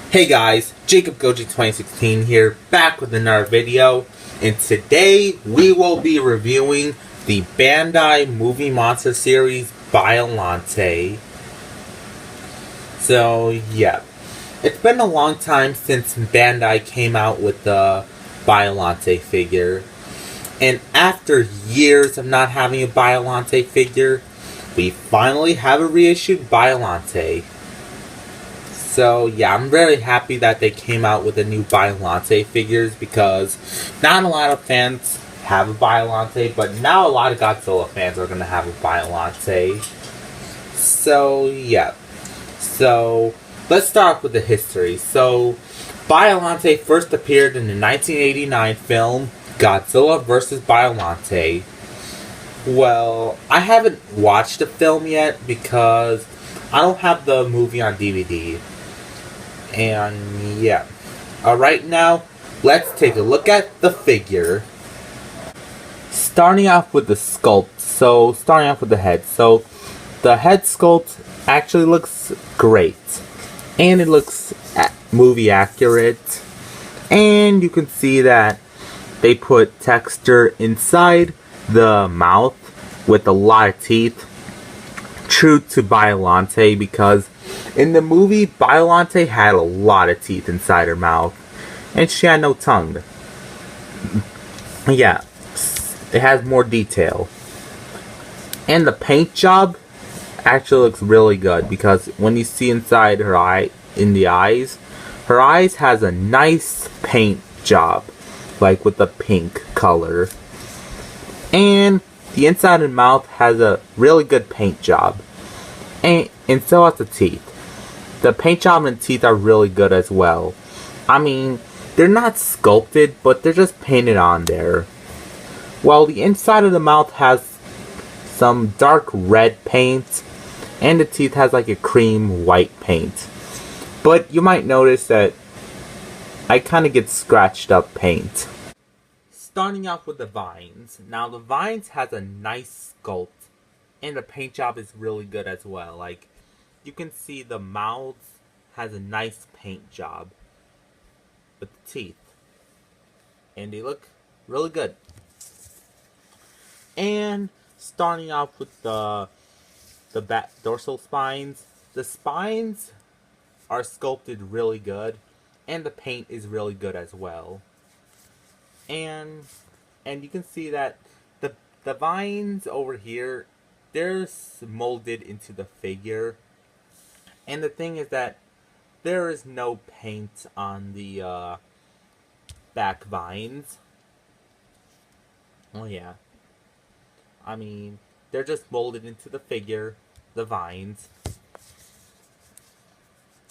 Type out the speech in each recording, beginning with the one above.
Hey guys, Jacob Goji 2016 here, back with another video, and today we will be reviewing the Bandai Movie Monster series Biollante. So yeah, it's been a long time since Bandai came out with the Biollante figure, and after years of not having a Biollante figure, we finally have a reissued Biollante. So yeah, I'm very happy that they came out with the new Biollante figures because not a lot of fans have a Biollante, but now a lot of Godzilla fans are going to have a Biollante. So yeah, so let's start off with the history. So Biollante first appeared in the 1989 film Godzilla vs. Biollante. Well, I haven't watched the film yet because I don't have the movie on DVD. And yeah. Alright, now let's take a look at the figure. Starting off with the sculpt. So, starting off with the head. So, the head sculpt actually looks great. And it looks movie accurate. And you can see that they put texture inside the mouth with a lot of teeth. True to Biollante, because in the movie, Biollante had a lot of teeth inside her mouth, and she had no tongue. Yeah, it has more detail. And the paint job actually looks really good, because when you see inside her eye, in the eyes, her eyes has a nice paint job, like with the pink color. And the inside of the mouth has a really good paint job. And so has the teeth. The paint job and teeth are really good as well. I mean, they're not sculpted, but they're just painted on there. While the inside of the mouth has some dark red paint, and the teeth has like a cream white paint. But you might notice that I kind of get scratched up paint. Starting off with the vines. Now the vines has a nice sculpt, and the paint job is really good as well. Like, you can see the mouth has a nice paint job with the teeth, and they look really good. And starting off with the back dorsal spines, the spines are sculpted really good, and the paint is really good as well. And you can see that the vines over here, they're molded into the figure. And the thing is that there is no paint on the back vines. Oh yeah. I mean, they're just molded into the figure, the vines.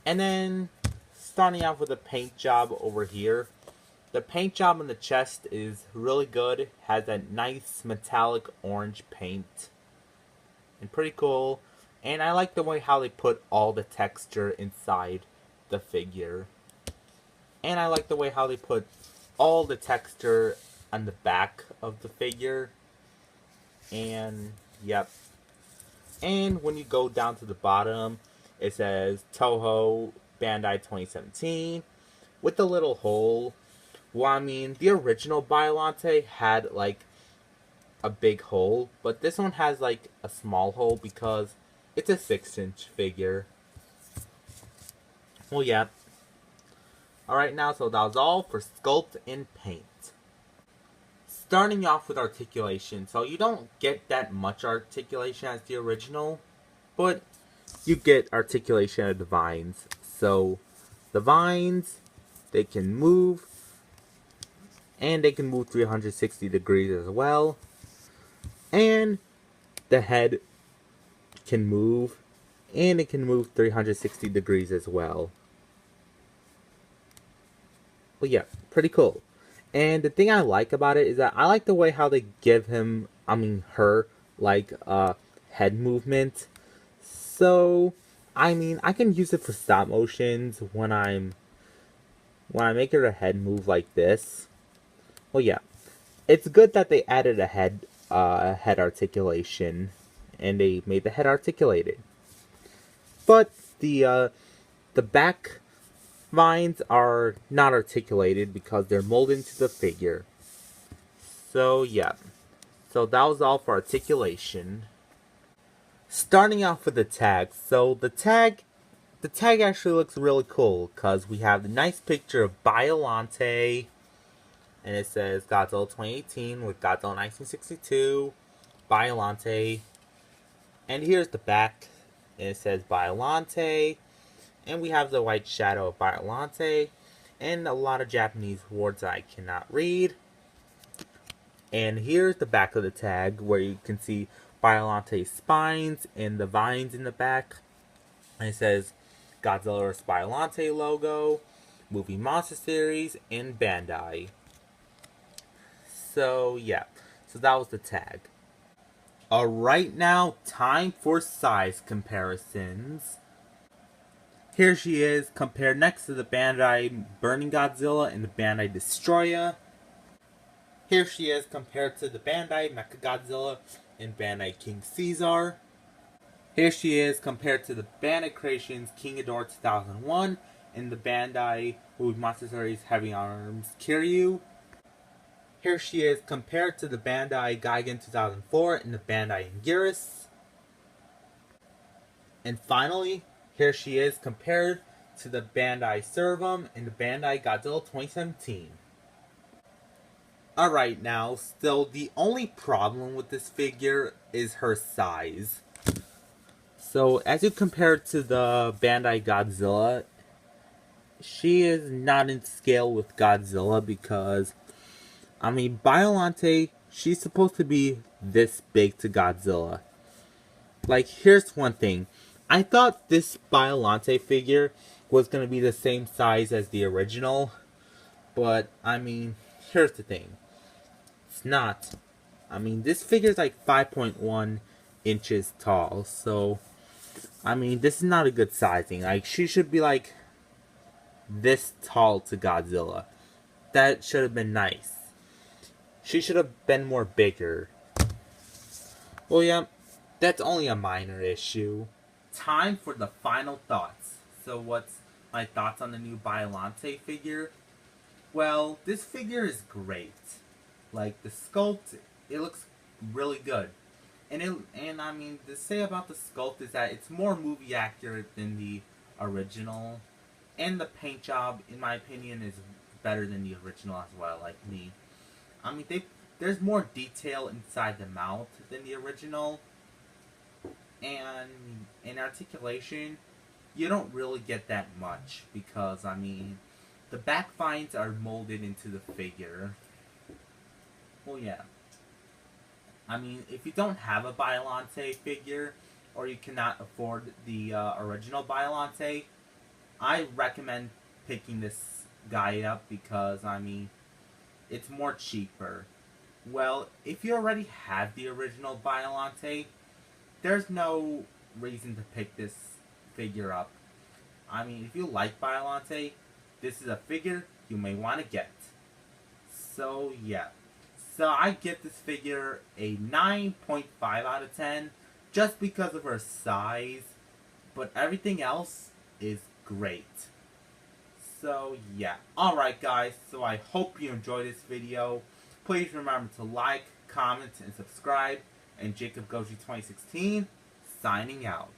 And then, starting off with the paint job over here. The paint job on the chest is really good. Has that nice metallic orange paint. And pretty cool. And I like the way how they put all the texture inside the figure. And I like the way how they put all the texture on the back of the figure. And, yep. And when you go down to the bottom, it says Toho Bandai 2017 with the little hole. Well, I mean, the original Biollante had, like, a big hole, but this one has, like, a small hole because it's a 6-inch figure. Well, yeah. Alright, now, so that was all for sculpt and paint. Starting off with articulation. So you don't get that much articulation as the original, but you get articulation of the vines. So the vines, they can move, and they can move 360 degrees as well. And the head can move, and it can move 360 degrees as well. Well, yeah, pretty cool. And the thing I like about it is that I like the way how they give her, like, head movement. So, I mean, I can use it for stop motions when I make her head move like this. Well, yeah, it's good that they added a head articulation, and they made the head articulated. But the back vines are not articulated because they're molded into the figure. So yeah, so that was all for articulation. Starting off with the tag. So the tag actually looks really cool because we have the nice picture of Biollante, and it says Godzilla 2018 with Godzilla 1962, Biollante, and here's the back, and it says Biollante, and we have the white shadow of Biollante, and a lot of Japanese words I cannot read. And here's the back of the tag where you can see Biollante's spines and the vines in the back. And it says Godzilla Biollante logo, Movie Monster series, and Bandai. So yeah, so that was the tag. Alright, now time for size comparisons. Here she is compared next to the Bandai Burning Godzilla and the Bandai Destroyer. Here she is compared to the Bandai Mechagodzilla and Bandai King Caesar. Here she is compared to the Bandai Creations King Ghidorah 2001 and the Bandai Movie Monster series Heavy Arms Kiryu. Here she is compared to the Bandai Gigan 2004 and the Bandai Anguirus. And finally, here she is compared to the Bandai Servum and the Bandai Godzilla 2017. Alright, now, still the only problem with this figure is her size. So, as you compare it to the Bandai Godzilla, she is not in scale with Godzilla because, I mean, Biollante, she's supposed to be this big to Godzilla. Like, here's one thing. I thought this Biollante figure was going to be the same size as the original, but, I mean, here's the thing. It's not. I mean, this figure is like 5.1 inches tall, so, I mean, this is not a good sizing. Like, she should be like this tall to Godzilla. That should have been nice. She should have been more bigger. Well, yeah, that's only a minor issue. Time for the final thoughts. So what's my thoughts on the new Biollante figure? Well, this figure is great. Like, the sculpt, it looks really good. And I mean, to say about the sculpt is that it's more movie accurate than the original. And the paint job, in my opinion, is better than the original as well, like me. I mean, there's more detail inside the mouth than the original. And in articulation, you don't really get that much because, I mean, the back vines are molded into the figure. Well, yeah. I mean, if you don't have a Biollante figure, or you cannot afford the original Biollante, I recommend picking this guy up because, I mean, it's more cheaper. Well, if you already have the original Biollante, there's no reason to pick this figure up. I mean, if you like Biollante, this is a figure you may want to get. So, yeah. So, I give this figure a 9.5 out of 10 just because of her size. But everything else is great. So, yeah. Alright, guys. So, I hope you enjoyed this video. Please remember to like, comment, and subscribe. And Jacob Goji 2016, signing out.